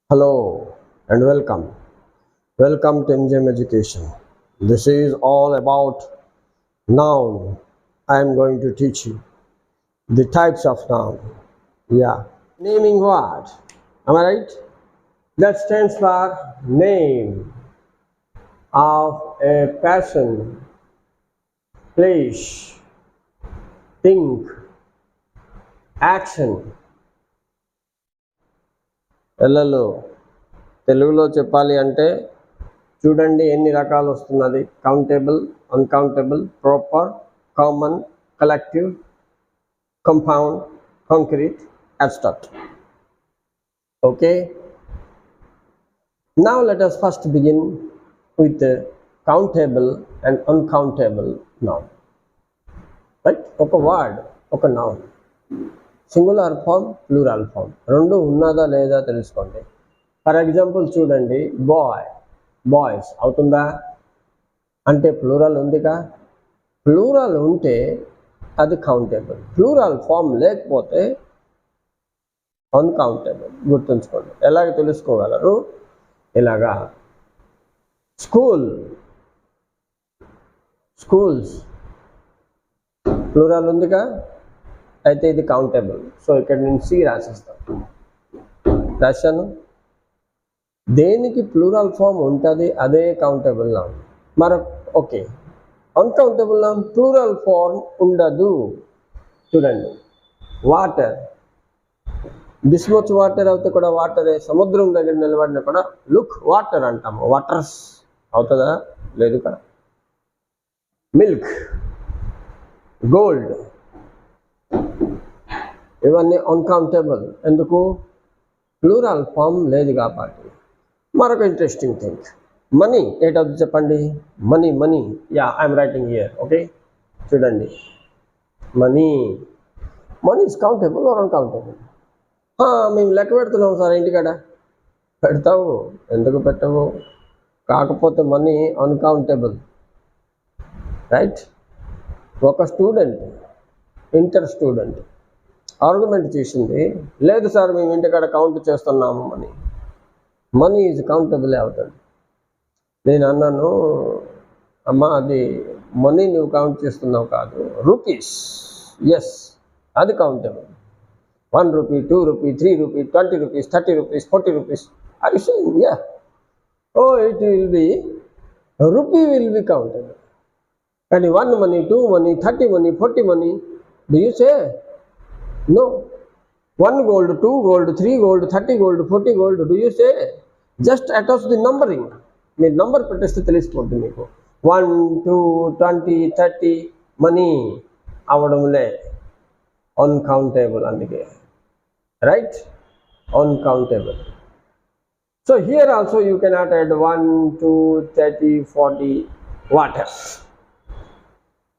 Hello and welcome. Welcome to NGM Education. This is all about noun. I am going to teach you the types of noun. Yeah. Naming what? Am I right? That stands for name of a person, place, thing, action. పిల్లలు తెలుగులో చెప్పాలి అంటే చూడండి ఎన్ని రకాలు వస్తున్నది. Countable, uncountable, proper, common, collective, compound, concrete, abstract. Okay, now let us first begin with the countable and uncountable noun. Right, ఒక word, ఒక noun, singular form, plural form రెండు ఉన్నదా లేదా తెలుసుకోండి. ఫర్ ఎగ్జాంపుల్ చూడండి, బాయ్స్ అవుతుందా అంటే ప్లూరల్ ఉందిగా. ప్లూరల్ ఉంటే అది కౌంటబుల్, ప్లూరల్ ఫామ్ లేకపోతే అన్కౌంటబుల్. గుర్తుంచుకోండి. ఎలాగ తెలుసుకోగలరు? ఇలాగా స్కూల్స్ ప్లూరల్ ఉందిగా, అయితే ఇది కౌంటబుల్. సో ఇక్కడ నేను సి రాశాను. దేనికి ప్లూరల్ ఫామ్ ఉంటుంది అదే countable noun. Okay, uncountable noun plural form ఉండదు. చూడండి, వాటర్, దిస్ మచ్ వాటర్ అవుతే కూడా వాటరే. సముద్రం దగ్గర నిలబడినా కూడా లుక్ వాటర్ అంటాము, వాటర్స్ అవుతుందా? లేదు కదా. మిల్క్, గోల్డ్, ఇవన్నీ అన్కౌంటబుల్. ఎందుకు? ప్లూరల్ ఫామ్ లేదు కాబట్టి. మరొక ఇంట్రెస్టింగ్ థింగ్, మనీ ఏటవుతుంది చెప్పండి? Money ya, I'm writing here. Okay, చూడండి, money is countable or uncountable? మేము లెక్క పెడుతున్నాం సార్ ఇంటికాడ. పెడతావు, ఎందుకు పెట్టవు? కాకపోతే మనీ అన్కౌంటబుల్. రైట్. ఒక స్టూడెంట్, ఇంటర్ స్టూడెంట్ ఆర్గ్యుమెంట్ చేసింది, లేదు సార్ మేము ఇంటికాడ కౌంట్ చేస్తున్నాము మనీ ఈజ్ కౌంటబుల్ అవుతుంది. నేను అన్నాను, అమ్మా అది మనీ నువ్వు కౌంట్ చేస్తున్నావు కాదు, రూపీస్. ఎస్, అది countable. 1 rupee, 2 rupee, 3 rupee, 20 rupees, 30 rupees, 40 rupees. Are you saying? Yeah. Oh, it will be, rupee will be counted. And 1 money, 2 money, 30 money, 40 money. Do you say? No. 1 gold, 2 gold, 3 gold, 30 gold, 40 gold. Do you say? Just attach the numbering. మీరు number పెట్టేస్తే తెలిసిపోతుంది మీకు. 1, 2, 20, 30 money అవడంలే uncountable. అందుకే right, uncountable. So here also you cannot add 1, 2, 30, 40 waters.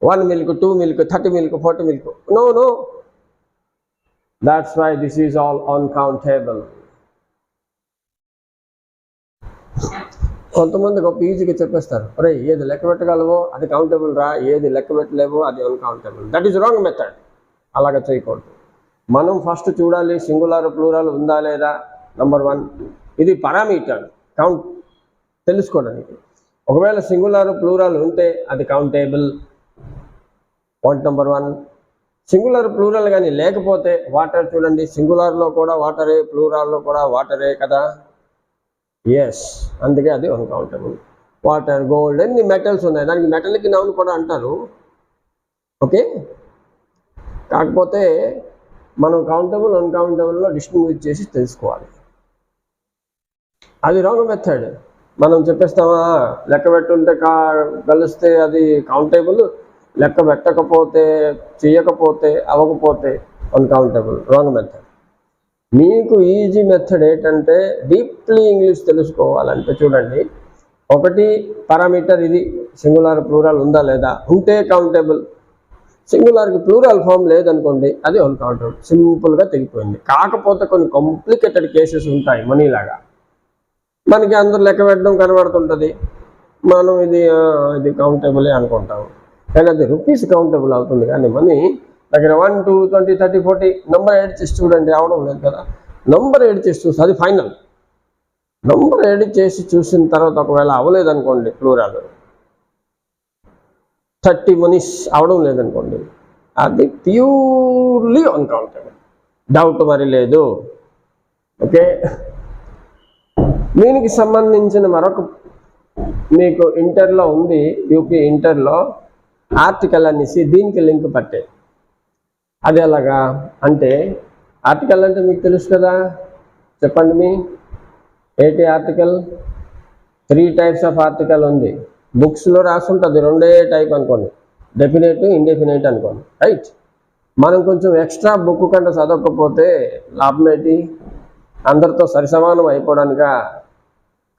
1 milk, 2 milk, 30 milk, 40 milk. No. That's why this is all uncountable. కొంతమంది గొప్ప ఈజీగా చెప్పేస్తారు, అరే ఏది లెక్క పెట్టగలవో అది కౌంటబుల్ రా, ఏది లెక్క పెట్టలేవో అది uncountable. That is wrong method. అలాగ చేయకూడదు. మనం ఫస్ట్ చూడాలి సింగులర్ ప్లూరల్ ఉందా లేదా. నంబర్ 1, ఇది పారామీటర్ కౌంట్ తెలుసుకోవడానికి. ఒకవేళ సింగులర్ ప్లూరల్ ఉంటే అది countable. Point number 1. Singular plural కానీ లేకపోతే వాటర్, చూడండి సింగులర్లో కూడా వాటరే, ప్లూరల్లో కూడా వాటరే కదా. ఎస్, అందుకే అది అన్కౌంటబుల్. వాటర్, గోల్డ్, ఎన్ని మెటల్స్ ఉన్నాయి, దానికి మెటల్కి నౌన్ కూడా అంటారు. ఓకే, కాకపోతే మనం కౌంటబుల్ అన్కౌంటబుల్లో డిస్టింగ్విష్ చేసి తెలుసుకోవాలి. అది రాంగ్ మెథడ్. మనం చెప్పేస్తామా లెక్క పెట్టుంటే కలిస్తే అది కౌంటబుల్, లెక్క పెట్టకపోతే, చేయకపోతే, అవ్వకపోతే అన్కౌంటబుల్. Wrong method. మీకు ఈజీ మెథడ్ ఏంటంటే డీప్లీ ఇంగ్లీష్ తెలుసుకోవాలంటే చూడండి, ఒకటి పారామీటర్, ఇది సింగులర్ ప్లూరల్ ఉందా లేదా, ఉంటే కౌంటబుల్. సింగులర్కి ప్లూరల్ ఫామ్ లేదనుకోండి అది అన్కౌంటబుల్. సింపుల్గా తెగిపోయింది. కాకపోతే కొన్ని కాంప్లికేటెడ్ కేసెస్ ఉంటాయి. మనీలాగా మనకి అందరూ లెక్క పెట్టడం కనబడుతుంటుంది, మనం ఇది కౌంటబులే అనుకుంటాము, కానీ అది రూపీస్ కౌంటబుల్ అవుతుంది. కానీ మనీ దగ్గర 1, 2, 20, 30, 40 నంబర్ యాడ్ చేసి చూడండి, అవడం లేదు కదా. నంబర్ యాడ్ చేసి చూస్తే అది ఫైనల్. నంబర్ యాడ్ చేసి చూసిన తర్వాత ఒకవేళ అవ్వలేదనుకోండి, ప్లూరల్ 30 మనీస్ అవడం లేదనుకోండి, అది ప్యూర్లీ అన్కౌంటబుల్, డౌట్ మరి లేదు. ఓకే, దీనికి సంబంధించిన మరొక మీకు ఇంటర్లో ఉంది, యూపీ ఇంటర్లో ఆర్టికల్ అనేసి దీనికి లింక్ పట్టే. అది ఎలాగా అంటే, ఆర్టికల్ అంటే మీకు తెలుసు కదా, చెప్పండి మీ ఏంటి ఆర్టికల్? 3 టైప్స్ ఆఫ్ ఆర్టికల్ ఉంది. బుక్స్లో రాసి ఉంటుంది 2 టైప్ అనుకోండి, డెఫినెట్, ఇండెఫినెట్ అనుకోండి, రైట్? మనం కొంచెం ఎక్స్ట్రా బుక్ కంటే చదవకపోతే లాభం ఏంటి? అందరితో సరిసమానం అయిపోవడానికా?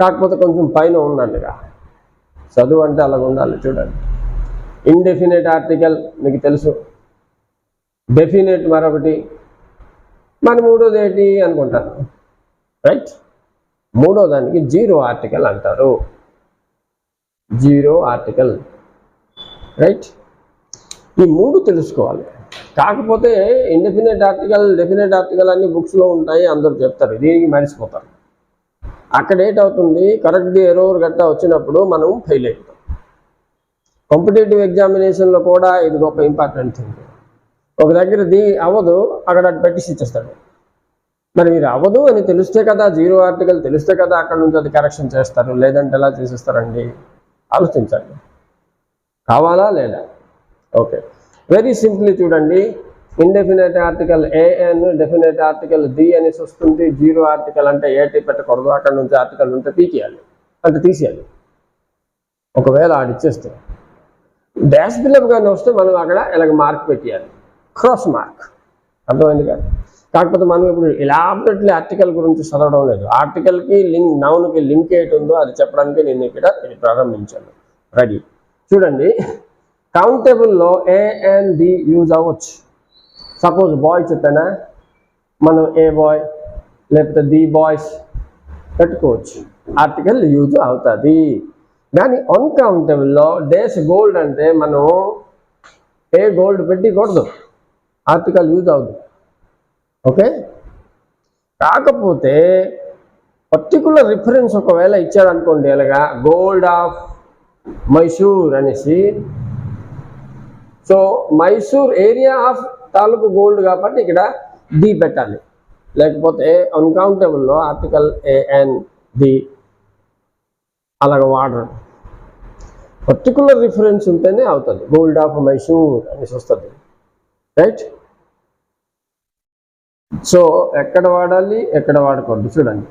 కాకపోతే కొంచెం పైన ఉండండిగా. చదువు అంటే అలాగ ఉండాలి. చూడండి, ఇండెఫినెట్ ఆర్టికల్ మీకు తెలుసు, డెఫినెట్ మరొకటి, మరి మూడోది ఏంటి అనుకుంటారు, రైట్? మూడో దానికి జీరో ఆర్టికల్ అంటారు, జీరో ఆర్టికల్, రైట్? ఈ 3 తెలుసుకోవాలి. కాకపోతే ఇండెఫినెట్ ఆర్టికల్, డెఫినెట్ ఆర్టికల్ అన్ని బుక్స్లో ఉంటాయి, అందరూ చెప్తారు, దీనికి మరిచిపోతారు. అక్కడ ఏంటవుతుంది, కరెక్ట్ ఎరోర్ గట్టా వచ్చినప్పుడు మనం ఫెయిల్ అయిపోతాం. కాంపిటేటివ్ ఎగ్జామినేషన్లో కూడా ఇది గొప్ప ఇంపార్టెంట్ థింగ్. ఒక దగ్గర అవ్వదు, అక్కడ పెట్టేసి ఇచ్చేస్తాడు. మరి మీరు అవ్వదు అని తెలిస్తే కదా, జీరో ఆర్టికల్ తెలిస్తే కదా అక్కడ నుంచి అది కరెక్షన్ చేస్తారు, లేదంటే ఎలా చేసేస్తారండి? ఆలోచించండి, కావాలా లేదా? ఓకే, వెరీ సింప్లీ చూడండి, indefinite article AN, definite article the అనేసి వస్తుంది. జీరో ఆర్టికల్ అంటే ఏటి పెట్టకూడదు, అక్కడ నుంచి ఆర్టికల్ ఉంటే పీకేయాలి, అంటే తీసేయాలి. ఒకవేళ ఆడిచ్చేస్తే డాష్ బిలప్ కానీ వస్తే మనం అక్కడ ఇలాగ మార్క్ పెట్టేయాలి, క్రాస్ మార్క్. అర్థమైంది కదా? కాకపోతే మనం ఇప్పుడు ఎలాబరేట్లీ ఆర్టికల్ గురించి చదవడం లేదు. ఆర్టికల్కి లింక్, నౌన్కి లింక్ ఏంటి ఉందో అది చెప్పడానికి నేను ఇక్కడ ఇది ప్రారంభించాను. రెడీ? చూడండి, కౌంటబుల్లో ఏ అండ్ ది యూజ్ అవ్వచ్చు. సపోజ్ బాయ్ చెప్పానా, మనం ఏ బాయ్ లేకపోతే ది బాయ్స్ పెట్టుకోవచ్చు, ఆర్టికల్ యూజ్ అవుతుంది. కానీ అన్కౌంటబుల్లో డేస్ గోల్డ్ అంటే మనం ఏ గోల్డ్ పెట్టకూడదు, ఆర్టికల్ యూజ్ అవుతుంది. ఓకే, కాకపోతే పర్టికులర్ రిఫరెన్స్ ఒకవేళ ఇచ్చాడనుకోండి, అలాగా గోల్డ్ ఆఫ్ మైసూర్ అనేసి, సో మైసూర్ ఏరియా ఆఫ్ తాలూకు గోల్డ్ కాబట్టి ఇక్కడ ది పెట్టాలి. లేకపోతే అన్కౌంటబుల్లో ఆర్టికల్ ఏఎన్ ది అలాగ వాడరు. పర్టికులర్ రిఫరెన్స్ ఉంటేనే అవుతుంది, గోల్డ్ ఆఫ్ మైసూర్ అనేసి వస్తుంది, రైట్? సో ఎక్కడ వాడాలి, ఎక్కడ వాడకూడదు చూడండి.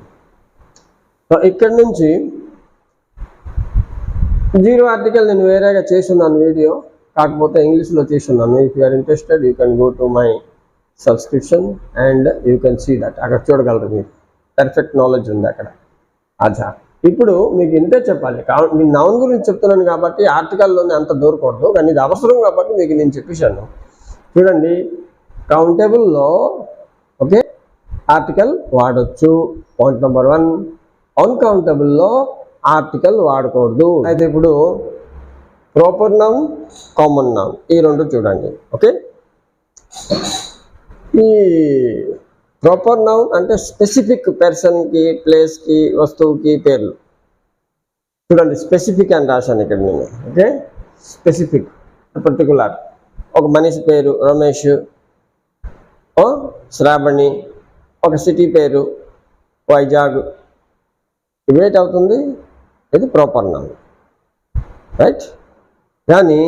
ఇక్కడ నుంచి జీరో ఆర్టికల్ నేను వేరేగా చేస్తున్నాను వీడియో, కాకపోతే ఇంగ్లీష్లో చేస్తున్నాను. If you are interested you can go to my subscription and you can see that. అక్కడ చూడగలరు, మీరు పర్ఫెక్ట్ నాలెడ్జ్ ఉంది అక్కడ. అచ్చా, ఇప్పుడు మీకు ఇంతే చెప్పాలి. నేను నౌన్ గురించి చెప్తున్నాను కాబట్టి ఆర్టికల్లోనే అంత దూరకూడదు, కానీ ఇది అవసరం కాబట్టి మీకు నేను చెప్పేశాను. చూడండి, కౌంటబుల్లో ఓకే ఆర్టికల్ వాడచ్చు, పాయింట్ నెంబర్ 1. అన్కౌంటబుల్లో ఆర్టికల్ వాడకూడదు. అయితే ఇప్పుడు ప్రాపర్ నౌన్, కామన్ నౌన్, ఈ 2 చూడండి. ఓకే, ఈ ప్రాపర్ నౌన్ అంటే స్పెసిఫిక్ పర్సన్కి, ప్లేస్కి, వస్తువుకి పేర్లు. చూడండి, స్పెసిఫిక్ అని రాశాను ఇక్కడ నేను. Okay, specific, particular. ఒక మనిషి పేరు రమేష్, శ్రావణి, ఒక సిటీ పేరు వైజాగ్, ఇవేట్ అవుతుంది, ఇది ప్రాపర్ నౌన్, రైట్? కానీ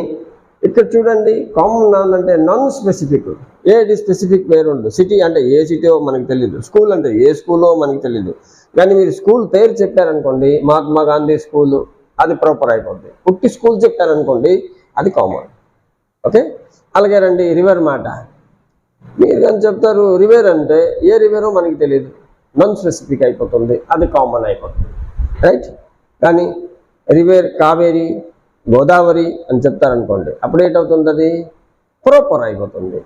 ఇక్కడ చూడండి, కామన్ నౌన్ అంటే నాన్ స్పెసిఫిక్. ఏది స్పెసిఫిక్ పేరు ఉండదు. సిటీ అంటే ఏ సిటీయో మనకు తెలియదు, స్కూల్ అంటే ఏ స్కూలో మనకు తెలియదు. కానీ మీరు స్కూల్ పేరు చెప్పారనుకోండి, మహాత్మా గాంధీ స్కూలు, అది ప్రాపర్ అయిపోద్ది. పుట్టి స్కూల్ చెప్పారనుకోండి, అది కామన్. ఓకే, అలాగే రండి, రివర్ మాట. మీరు కానీ చెప్తారు రివర్ అంటే ఏ రివరో మనకి తెలియదు, నాన్ స్పెసిఫిక్ అయిపోతుంది, అది కామన్ అయిపోతుంది, రైట్? కానీ రివర్ కావేరి, గోదావరి అని చెప్తారనుకోండి, అప్పుడు ఏంటవుతుంది, అది ప్రాపర్ అయిపోతుంది.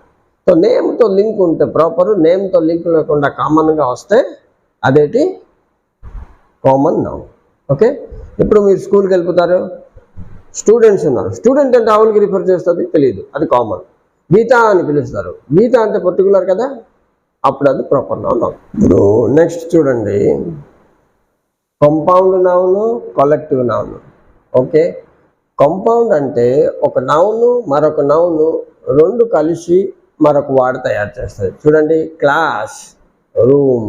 సో నేమ్తో లింక్ ఉంటే ప్రాపర్, నేమ్తో లింక్ లేకుండా కామన్గా వస్తే అదేంటి, కామన్ నౌన్. ఓకే, ఇప్పుడు మీరు స్కూల్కి వెళ్ళిపోతారు, స్టూడెంట్స్ ఉన్నారు, స్టూడెంట్ అంటే ఆవులకి రిఫర్ చేస్తుంది, తెలియదు, అది కామన్. గీతా అని పిలుస్తారు, గీతా అంటే పర్టికులర్ కదా, అప్పుడు అది ప్రాపర్ నౌన్. ఇప్పుడు నెక్స్ట్ చూడండి, compound noun, collective noun. Okay, compound అంటే ఒక నౌన్ మరొక నౌన్ రెండు కలిసి మరొక వాడు తయారు చేస్తుంది. చూడండి, క్లాస్, రూమ్.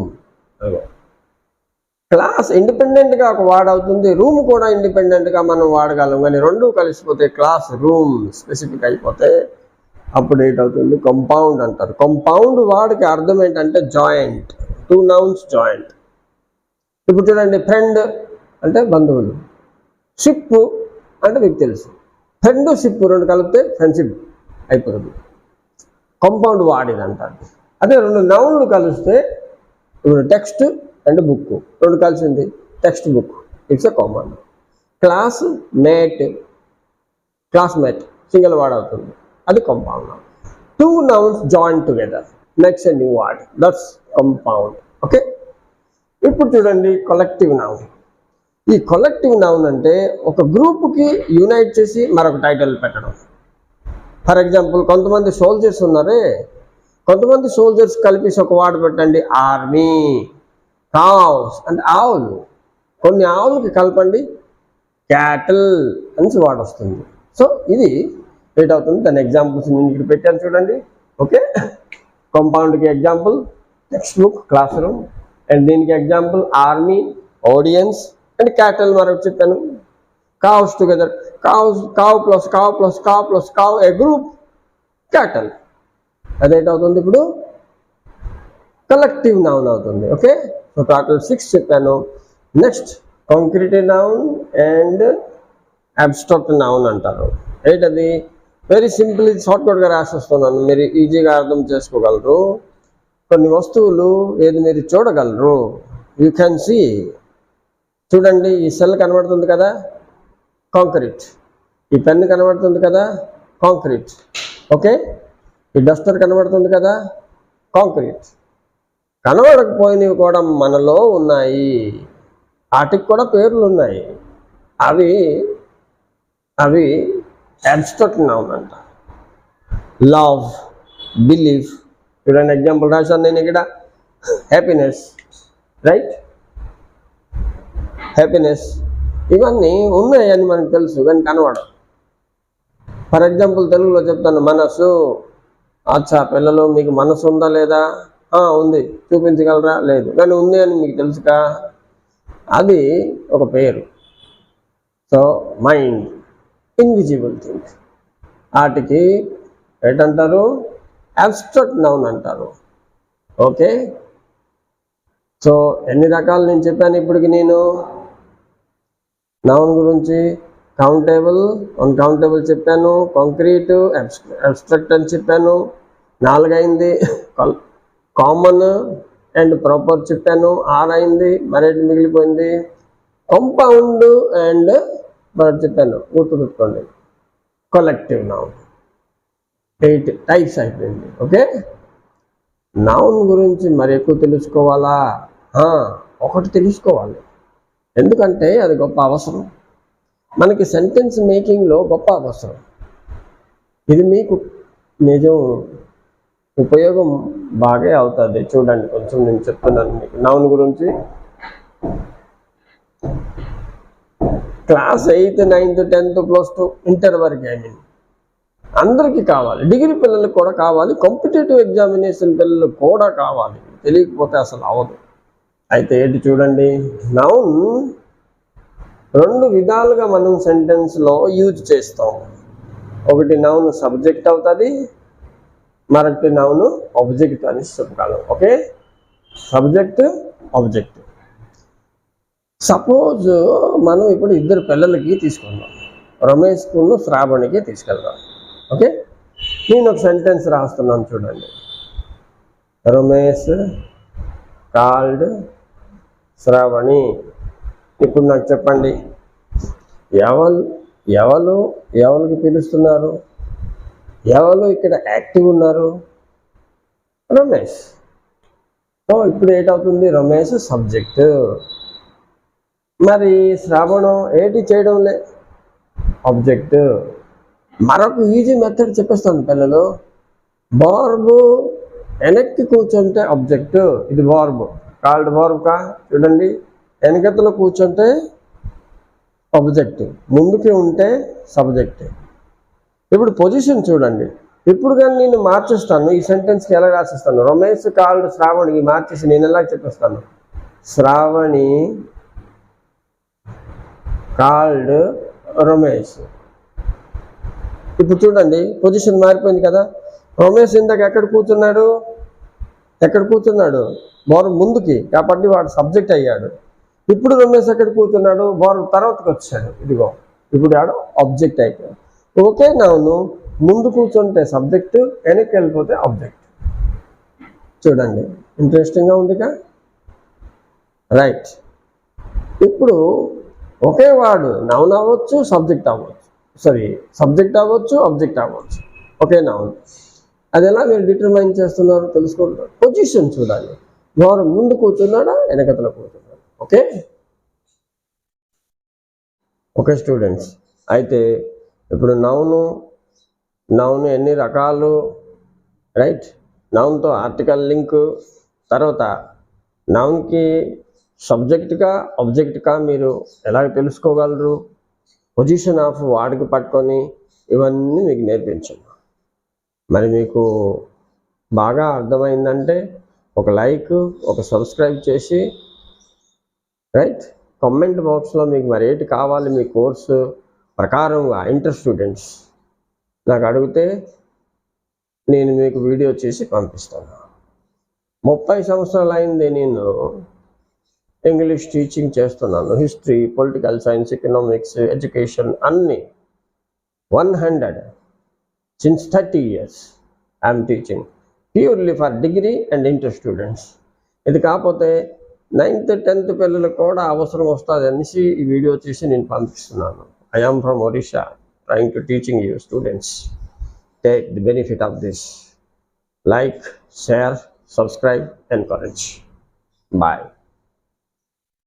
క్లాస్ ఇండిపెండెంట్గా ఒక వార్డ్ అవుతుంది, రూమ్ కూడా ఇండిపెండెంట్గా మనం వాడగలం. కానీ రెండు కలిసిపోతే క్లాస్, రూమ్ స్పెసిఫిక్ అయిపోతే అప్పుడు ఏంటవుతుంది, కంపౌండ్ అంటారు. కంపౌండ్ వాడికి అర్థం ఏంటంటే జాయింట్, టూ నౌన్స్ జాయింట్. ఇప్పుడు చూడండి, ఫ్రెండ్ అంటే బంధువులు, షిప్ అంటే మీకు తెలుసు, ఫ్రెండ్ షిప్ రెండు కలిపితే ఫ్రెండ్షిప్ అయిపోతుంది. కంపౌండ్ వాడిది అంటారు. అదే రెండు నౌన్లు కలిస్తే ఇప్పుడు టెక్స్ట్ అండ్ బుక్ రెండు కలిసింది text book, it's a common. Class mate, classmate single word అవుతుంది, అది compound. Two nouns join together makes a new word, that's compound. Okay, ఇప్పుడు చూడండి కలెక్టివ్ నౌన్. ఈ కలెక్టివ్ నౌన్ అంటే ఒక గ్రూప్కి యునైట్ చేసి మరొక టైటిల్ పెట్టడం. ఫర్ ఎగ్జాంపుల్, కొంతమంది సోల్జర్స్ ఉన్నారే, కొంతమంది సోల్జర్స్ కలిపి ఒక వర్డ్ పెట్టండి, ఆర్మీ. కావ్స్ అంటే ఆవులు, కొన్ని ఆవులకి కలపండి క్యాటిల్ అని వర్డ్ వస్తుంది. సో ఇది ఏటవుతుంది, దాని ఎగ్జాంపుల్స్ నేను ఇక్కడ పెట్టాను చూడండి. ఓకే, కంపౌండ్కి example textbook, classroom, and దీనికి example army, audience, and cattle మరొక చెప్పాను. Cows together, cows, cow plus cow plus cow plus cow a group, cattle. అదేంటవుతుంది ఇప్పుడు కలెక్టివ్ నౌన్ అవుతుంది. ఓకే, సో టోటల్ 6 చెప్పాను. Next concrete noun and abstract noun అంటారు. ఏంటది? Very simple, షార్ట్కట్గా రాసేస్తున్నాను, మీరు ఈజీగా అర్థం చేసుకోగలరు. కొన్ని వస్తువులు ఏది మీరు చూడగలరు, యూ కెన్ సీ. చూడండి, ఈ సెల్ కనబడుతుంది కదా, కాంక్రీట్. ఈ పెన్ కనబడుతుంది కదా, కాంక్రీట్. ఓకే, ఈ డస్టర్ కనబడుతుంది కదా, కాంక్రీట్. కనబడకపోయినవి కూడా మనలో ఉన్నాయి, వాటికి కూడా పేర్లు ఉన్నాయి, అవి అవి అబ్స్ట్రాక్ట్ నౌన్ అంట. Love, belief. చూడండి, ఎగ్జాంపుల్ రాశాను నేను ఇక్కడ, హ్యాపీనెస్, రైట్, హ్యాపీనెస్. ఇవన్నీ ఉన్నాయని మనకు తెలుసు కానీ కనబడవు. ఫర్ ఎగ్జాంపుల్ తెలుగులో చెప్తాను, మనసు. అచ్చా పిల్లలు, మీకు మనసు ఉందా లేదా? ఉంది, చూపించగలరా? లేదు, కానీ ఉంది అని మీకు తెలుసుకా, అది ఒక పేరు. సో మైండ్, ఇన్విజిబుల్ థింగ్స్, వాటికి ఏంటంటారు? అబ్స్ట్రాక్ట్ నౌన్ అంటారు. ఓకే, సో ఎన్ని రకాలు నేను చెప్పాను ఇప్పటికి నేను నౌన్ గురించి? కౌంటబుల్, అన్కౌంటబుల్ చెప్పాను, కాంక్రీట్, అబ్స్ట్రాక్ట్ అని చెప్పాను, 4 అయింది. కామన్ అండ్ ప్రాపర్ చెప్పాను, 6 అయింది. మరేంటి మిగిలిపోయింది? కంపౌండ్ అండ్ మరి చెప్పాను, గుర్తుపెట్టుకోండి, కలెక్టివ్ నౌన్. 8 టైప్స్ అయిపోయింది. ఓకే, నౌన్ గురించి మరి ఎక్కువ తెలుసుకోవాలా? ఒకటి తెలుసుకోవాలి, ఎందుకంటే అది గొప్ప అవసరం మనకి, సెంటెన్స్ మేకింగ్లో గొప్ప అవసరం. ఇది మీకు నిజం ఉపయోగం బాగా అవుతుంది. చూడండి, కొంచెం నేను చెప్తున్నాను మీకు నౌన్ గురించి. Class 8th 9th 10th +2 inter వరకు అందరికీ కావాలి, డిగ్రీ పిల్లలకు కూడా కావాలి, కాంపిటేటివ్ ఎగ్జామినేషన్ పిల్లలకు కూడా కావాలి. తెలియకపోతే అసలు అవ్వదు. అయితే ఏంటి చూడండి, నౌన్ 2 విధాలుగా మనం సెంటెన్స్లో యూజ్ చేస్తాం. ఒకటి నౌన్ సబ్జెక్ట్ అవుతుంది, మరొకటి నౌన్ ఆబ్జెక్ట్ అని చెప్పగలం. Okay, subject, object. సపోజ్ మనం ఇప్పుడు 2 పిల్లలకి తీసుకుందాం, రమేష్కు శ్రావణికి తీసుకెళ్దాం. ఓకే, నేను ఒక సెంటెన్స్ రాస్తున్నాను చూడండి. రమేష్ కాల్డ్ శ్రావణి. ఇప్పుడు నాకు చెప్పండి, ఎవరికి పిలుస్తున్నారు? ఎవరు ఇక్కడ యాక్టివ్ ఉన్నారు? రమేష్. సో ఇప్పుడు ఏంటవుతుంది? రమేష్ సబ్జెక్ట్. మరి శ్రావణం ఏంటి చేయడంలే? ఆబ్జెక్ట్. మరొక ఈజీ మెథడ్ చెప్పేస్తాను పిల్లలు. వర్బ్ వెనక్కి కూర్చుంటే ఆబ్జెక్ట్, ఇది వర్బ్, కాల్డ్ వర్బ్ కా. చూడండి, వెనకతలో కూర్చుంటే ఆబ్జెక్టివ్, ముందుకి ఉంటే సబ్జెక్టివ్. ఇప్పుడు పొజిషన్ చూడండి. ఇప్పుడు కానీ నేను మార్చేస్తాను, ఈ సెంటెన్స్కి ఎలా రాసిస్తాను, రమేష్ కాల్డ్ శ్రావణికి మార్చేసి నేను ఎలా చెప్పేస్తాను, శ్రావణి కాల్డ్ రమేష్. ఇప్పుడు చూడండి పొజిషన్ మారిపోయింది కదా. రమేష్ ఇందాక ఎక్కడ కూర్చున్నాడు, వారు ముందుకి, కాబట్టి వాడు సబ్జెక్ట్ అయ్యాడు. ఇప్పుడు రమేష్ ఎక్కడ కూర్చున్నాడు, వారు తర్వాతకి వచ్చాడు. ఇదిగో ఇప్పుడు ఆడు ఆబ్జెక్ట్ అయిపోయాడు. ఓకే నౌను ముందు కూర్చుంటే సబ్జెక్టు, వెనక్కి వెళ్ళిపోతే ఆబ్జెక్ట్. చూడండి ఇంట్రెస్టింగ్గా ఉందిగా, రైట్. ఇప్పుడు ఒకే వాడు నౌన్ అవ్వచ్చు, సబ్జెక్ట్ అవ్వచ్చు, ఆబ్జెక్ట్ అవ్వచ్చు. Okay noun. అది ఎలా మీరు డిటర్మైన్ చేస్తున్నారు తెలుసుకుంటారు. పొజిషన్ చూడాలి, వారు ముందు కూర్చున్నాడా, వెనకతలో కూర్చున్నాడు. ఓకే స్టూడెంట్స్, అయితే ఇప్పుడు నౌను ఎన్ని రకాలు, రైట్. నౌన్తో ఆర్టికల్ లింక్, తర్వాత నౌన్కి సబ్జెక్ట్గా ఆబ్జెక్ట్గా మీరు ఎలా తెలుసుకోగలరు, పొజిషన్ ఆఫ్ వాడికి పట్టుకొని ఇవన్నీ మీకు నేర్పించాను. మరి మీకు బాగా అర్థమైందంటే ఒక లైక్, ఒక సబ్స్క్రైబ్ చేసి, రైట్, కామెంట్ బాక్స్లో మీకు మరి ఏంటి కావాలి మీ కోర్సు ప్రకారంగా ఇంటర్ స్టూడెంట్స్ నాకు అడిగితే నేను మీకు వీడియో చేసి పంపిస్తాను. 30 సంవత్సరాలు అయింది నేను ఇంగ్లీష్ టీచింగ్ చేస్తున్నాను. History, political science, economics, education అన్నీ 100 since 30 years I am teaching purely for degree and inter students. ఇది కాకపోతే 9th 10th పిల్లలకు కూడా అవసరం వస్తుంది అనేసి ఈ వీడియో చేసి నేను పంపిస్తున్నాను. I am from Odisha trying to teaching you students. Take the benefit of this. Like, share, subscribe, encourage. Bye.